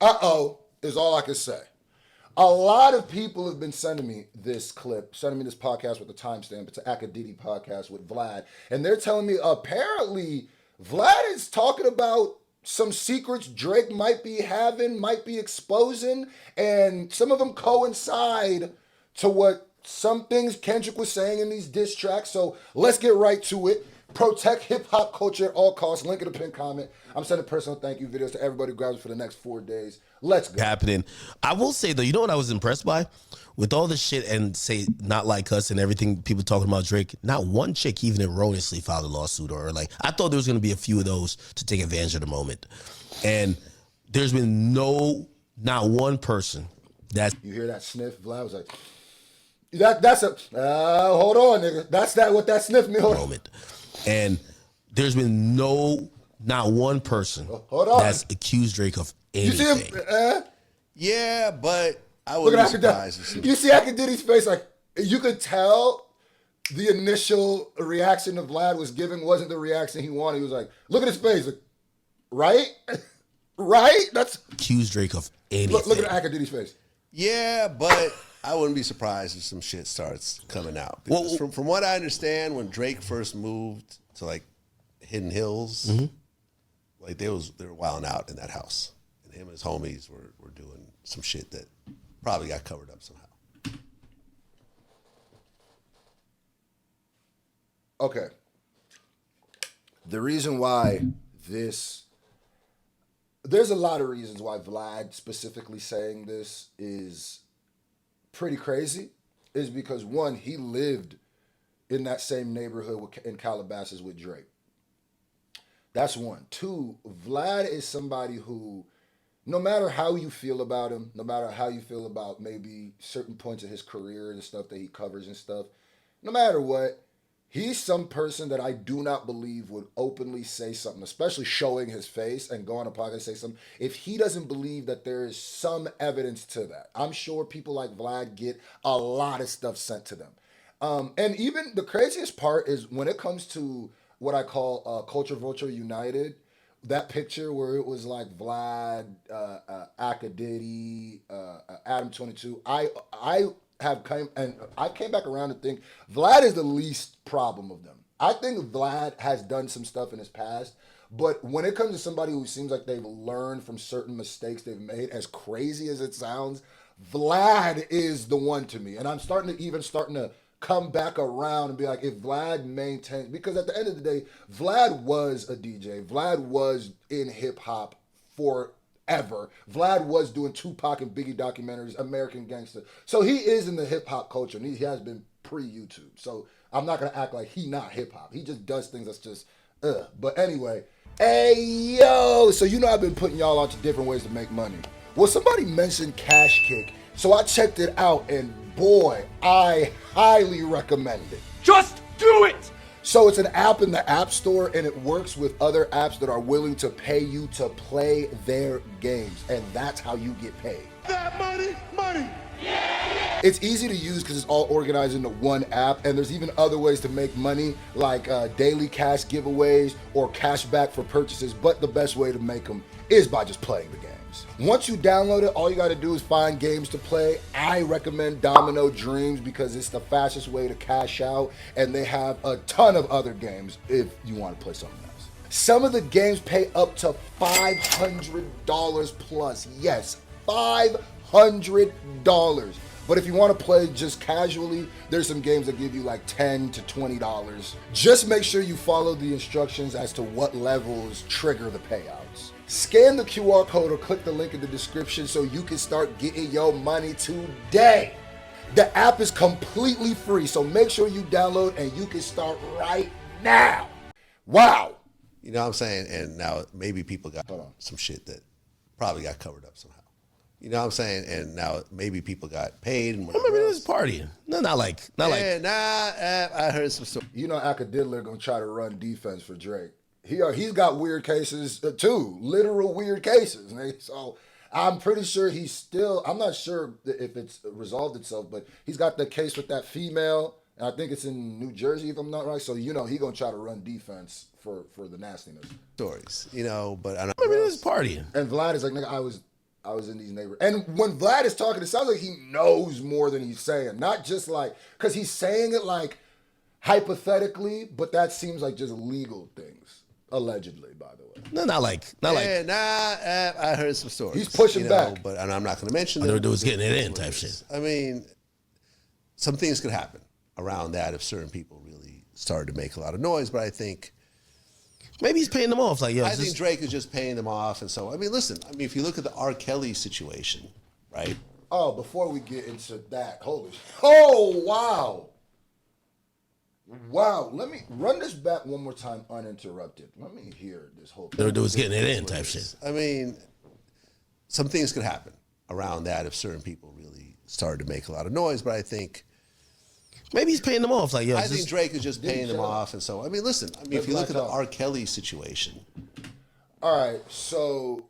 Uh-oh is all I can say. A lot of people have been sending me this clip, sending me this podcast with the timestamp. It's an Akadidi podcast with Vlad. And they're telling me apparently Vlad is talking about some secrets Drake might be having, might be exposing, and some of them coincide to what some things Kendrick was saying in these diss tracks. So let's get right to it. Protect hip-hop culture at all costs. Link in the pinned comment. I'm sending personal thank you videos to everybody who grabs it for the next 4 days. Let's go. Happening. I will say, though, you know what I was impressed by? With all the shit and say not like us and everything, people talking about Drake, not one chick even erroneously filed a lawsuit or like, I thought there was going to be a few of those to take advantage of the moment. And there's been not one person that's... You hear that sniff? Vlad was like, that's a, hold on, nigga. That's what that sniff means. Moment. And there's been not one person that's accused Drake of anything. You see him? Yeah, but I wouldn't be surprised. You see Akadidi's face, like, you could tell the initial reaction of Vlad was giving wasn't the reaction he wanted. He was like, look at his face. Like, right? Right? That's... Accused Drake of anything. Look at Akadidi's face. Yeah, but I wouldn't be surprised if some shit starts coming out. Because from what I understand, when Drake first moved to like Hidden Hills, like they were wilding out in that house, and him and his homies were doing some shit that probably got covered up somehow. Okay. The reason why there's a lot of reasons why Vlad specifically saying this is pretty crazy, is because one, he lived in that same neighborhood in Calabasas with Drake. That's one. Two, Vlad is somebody who, no matter how you feel about him, no matter how you feel about maybe certain points of his career and stuff that he covers and stuff, no matter what, he's some person that I do not believe would openly say something, especially showing his face and go on a podcast and say something, if he doesn't believe that there is some evidence to that. I'm sure people like Vlad get a lot of stuff sent to them. And even the craziest part is when it comes to what I call Culture Vulture United, that picture where it was like Vlad, Akadidi, Adam 22, I came back around to think Vlad is the least problem of them. I think Vlad has done some stuff in his past, but when it comes to somebody who seems like they've learned from certain mistakes they've made, as crazy as it sounds, Vlad is the one to me. And I'm starting to come back around and be like, if Vlad maintains, because at the end of the day, Vlad was a DJ. Vlad was in hip hop forever. Vlad was doing Tupac and Biggie documentaries, American Gangster. So he is in the hip hop culture, and he has been pre-YouTube. So I'm not gonna act like he not hip hop. He just does things that's just But anyway, hey yo, so you know I've been putting y'all on to different ways to make money. Well, somebody mentioned Cash Kick, so I checked it out, and boy, I highly recommend it. Just do it! So it's an app in the App Store, and it works with other apps that are willing to pay you to play their games, and that's how you get paid. That money! Yeah! It's easy to use because it's all organized into one app, and there's even other ways to make money, like daily cash giveaways or cash back for purchases, but the best way to make them is by just playing the games. Once you download it, all you got to do is find games to play. I recommend Domino Dreams because it's the fastest way to cash out, and they have a ton of other games if you want to play something else. Some of the games pay up to $500 plus. Yes, $500. But if you want to play just casually, there's some games that give you like $10 to $20. Just make sure you follow the instructions as to what levels trigger the payouts. Scan the QR code or click the link in the description so you can start getting your money today. The app is completely free, so make sure you download and you can start right now. Wow. You know what I'm saying? And now maybe people got some shit that probably got covered up somehow. You know what I'm saying? And now maybe people got paid. And I remember this partying. Not like. I heard some stuff. You know, Akadidler gonna try to run defense for Drake. He's got weird cases too, literal weird cases. So I'm pretty sure he's still. I'm not sure if it's resolved itself, but he's got the case with that female, and I think it's in New Jersey if I'm not right. So you know, he gonna try to run defense for the nastiness. Stories, you know, but I remember this partying. And Vlad is like, nigga, I was I was in these neighborhoods. And when Vlad is talking, it sounds like he knows more than he's saying. Not just like, because he's saying it like hypothetically, but that seems like just legal things, allegedly, by the way. No, not like. I heard some stories. He's pushing back. But and I'm not going to mention All them. they do is getting it in type shit. I mean, some things could happen around that if certain people really started to make a lot of noise, but I think maybe he's paying them off. Like, yo, I think Drake is just paying them off. And so, I mean, listen, if you look at the R. Kelly situation, right? Oh, before we get into that, holy oh, wow. Wow. Let me run this back one more time uninterrupted. Let me hear this whole thing. All they do is getting it in type shit. I mean, some things could happen around that if certain people really started to make a lot of noise, but I think maybe he's paying them off. Like, yo, I think Drake is just paying them off. And so, I mean, listen, if you look at the R. Kelly situation. All right, so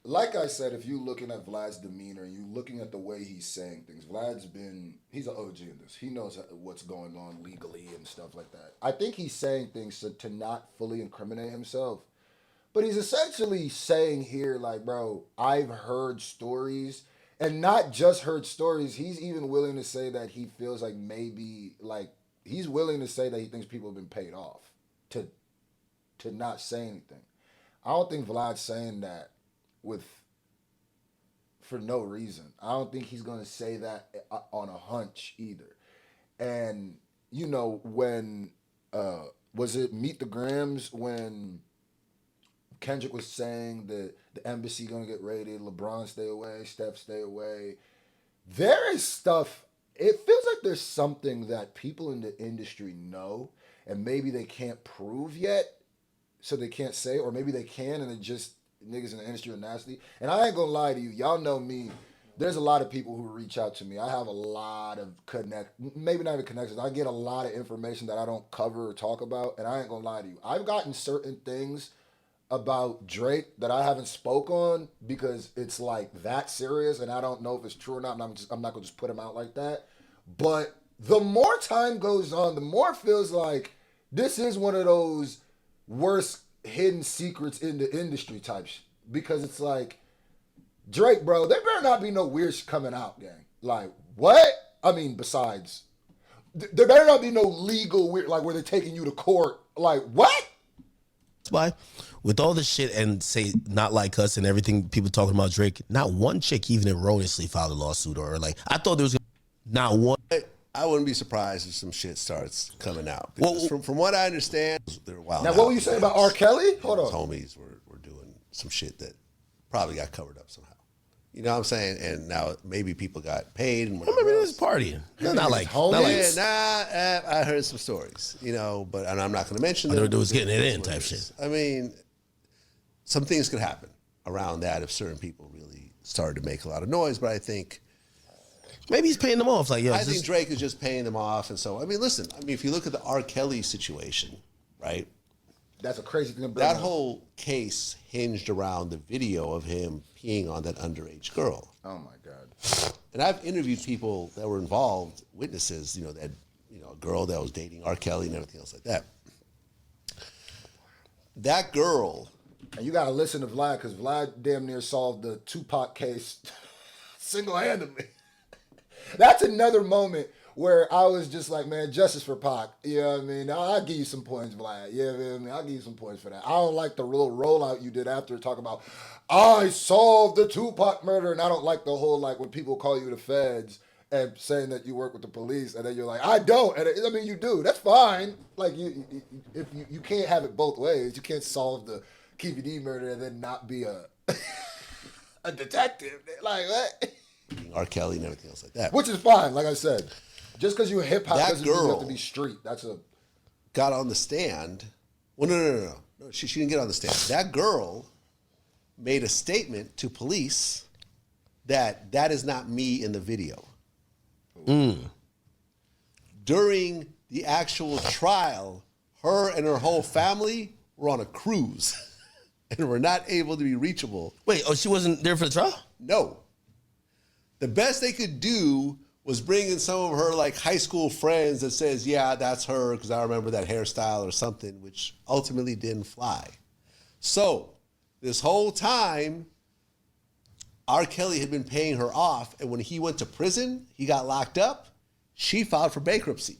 like I said, if you're looking at Vlad's demeanor and you're looking at the way he's saying things, he's an OG in this. He knows what's going on legally and stuff like that. I think he's saying things to not fully incriminate himself. But he's essentially saying here, like, bro, I've heard stories, and not just heard stories. He's even willing to say that he feels like maybe, like, he's willing to say that he thinks people have been paid off to not say anything. I don't think Vlad's saying that for no reason. I don't think he's going to say that on a hunch either. And, you know, when, was it Meet the Grams when Kendrick was saying that the embassy going to get raided, LeBron stay away, Steph stay away. There is stuff, it feels like there's something that people in the industry know and maybe they can't prove yet, so they can't say, or maybe they can and it just, niggas in the industry are nasty. And I ain't gonna lie to you, y'all know me. There's a lot of people who reach out to me. I have a lot of maybe not even connections. I get a lot of information that I don't cover or talk about, and I ain't gonna lie to you. I've gotten certain things about Drake that I haven't spoke on because it's like that serious, and I don't know if it's true or not. And I'm not gonna just put him out like that. But the more time goes on, the more it feels like this is one of those worst hidden secrets in the industry type shit. Because it's like, Drake, bro, there better not be no weird shit coming out, gang. Like, what? I mean, besides, there better not be no legal weird, like where they're taking you to court. Like, what? That's why, with all the shit and say not like us and everything, people talking about Drake, not one chick even erroneously filed a lawsuit or like, I thought there was not one. I wouldn't be surprised if some shit starts coming out. Well, from what I understand, they're wild. Now, what were you saying about R. Kelly? Hold on. His homies were doing some shit that probably got covered up somehow. You know what I'm saying? And now maybe people got paid and whatever. I remember this partying. Not like I heard some stories, you know, but and I'm not going to mention them. All they do is getting it in type shit. I mean, some things could happen around that if certain people really started to make a lot of noise, but I think maybe he's paying them off. Like, yo, I think Drake is just paying them off. And so, I mean, listen, if you look at the R. Kelly situation, right? That's a crazy thing. That whole case hinged around the video of him peeing on that underage girl. Oh my God. And I've interviewed people that were involved, witnesses, you know, that, you know, a girl that was dating R. Kelly and everything else like that. That girl. And you got to listen to Vlad, because Vlad damn near solved the Tupac case single-handedly. That's another moment where I was just like, man, justice for Pac. You know what I mean? I'll give you some points, Vlad. You know what I mean? I'll give you some points for that. I don't like the little rollout you did after talking about, I solved the Tupac murder. And I don't like the whole, like, when people call you the feds and saying that you work with the police, and then you're like, I don't. And I mean, you do. That's fine. Like, if you can't have it both ways. You can't solve the KVD murder and then not be a detective. Like, what? R. Kelly and everything else like that. Which is fine, like I said. Just because you're hip hop doesn't mean you have to girl be street. Got on the stand. Well, no. She didn't get on the stand. That girl made a statement to police that is not me in the video. During the actual trial, her and her whole family were on a cruise and were not able to be reachable. Wait, she wasn't there for the trial? No. The best they could do was bring in some of her like high school friends that says, yeah, that's her because I remember that hairstyle or something, which ultimately didn't fly. So this whole time, R. Kelly had been paying her off, and when he went to prison, he got locked up. She filed for bankruptcy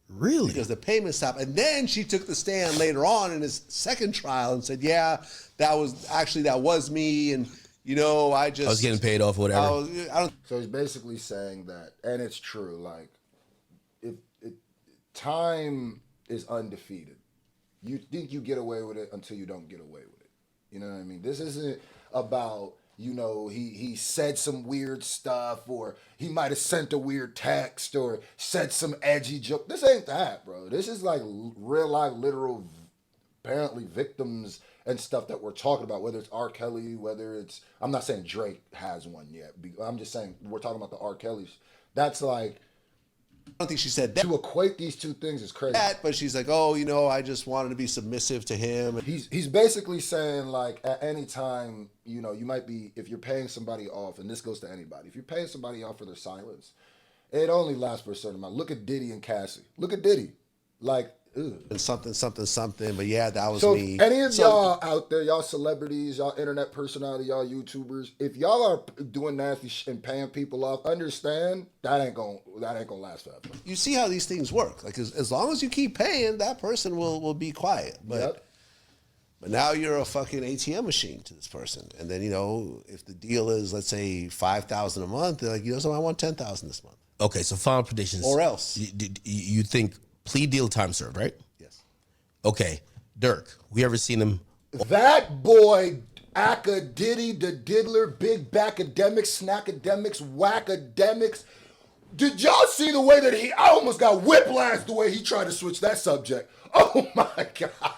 Really? because the payment stopped. And then she took the stand later on in his second trial and said, "Yeah, that was me, and I was getting paid off or whatever." So he's basically saying that, and it's true. Like, if time is undefeated, you think you get away with it until you don't get away with it. You know what I mean? This isn't about he said some weird stuff, or he might have sent a weird text, or said some edgy joke. This ain't that, bro. This is like real life, literal, apparently victims and stuff that we're talking about, whether it's R. Kelly, whether it's, I'm not saying Drake has one yet. I'm just saying we're talking about the R. Kellys. That's like, I don't think she said that. to equate these two things is crazy. But she's like, oh, I just wanted to be submissive to him. He's basically saying, like, at any time, you might be, if you're paying somebody off, and this goes to anybody, if you're paying somebody off for their silence, it only lasts for a certain amount. Look at Diddy and Cassie. Look at Diddy. Like, ugh. And something, but yeah, that was So me. if any of y'all out there, y'all celebrities, y'all internet personality, y'all YouTubers, if y'all are doing nasty shit and paying people off, understand that ain't gonna last forever. You see how these things work. Like, as long as you keep paying, that person will be quiet. But now you're a fucking ATM machine to this person. And then, if the deal is, let's say, $5,000 a month, they're like, so I want $10,000 this month. Okay, so final predictions. Or else. You think plea deal, time served, right? Yes. Okay, Dirk. We ever seen him? That boy, Aka Diddy, the Diddler, Big Backademics, Snackademics, Wackademics. Did y'all see the way that I almost got whiplash the way he tried to switch that subject. Oh my God.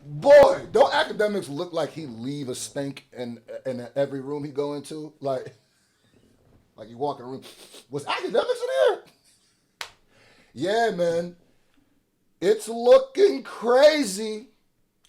Boy, don't academics look like he leave a stink in every room he go into? Like you walk in a room, was academics in here? Yeah, man. It's looking crazy.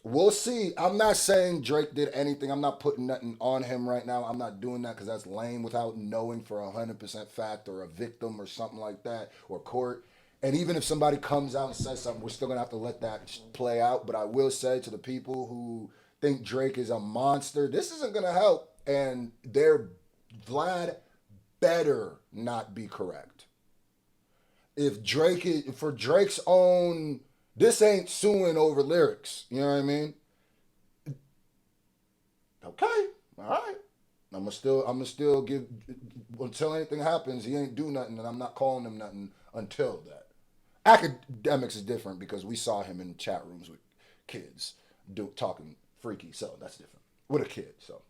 We'll see. I'm not saying Drake did anything. I'm not putting nothing on him right now. I'm not doing that because that's lame without knowing for 100% fact, or a victim or something like that, or court. And even if somebody comes out and says something, we're still going to have to let that play out. But I will say to the people who think Drake is a monster, this isn't going to help. And Vlad better not be correct. If for Drake's own, this ain't suing over lyrics. You know what I mean? Okay, all right. I'm gonna still give, until anything happens, he ain't do nothing, and I'm not calling him nothing until that. Academics is different because we saw him in chat rooms with kids talking freaky, so that's different with a kid. So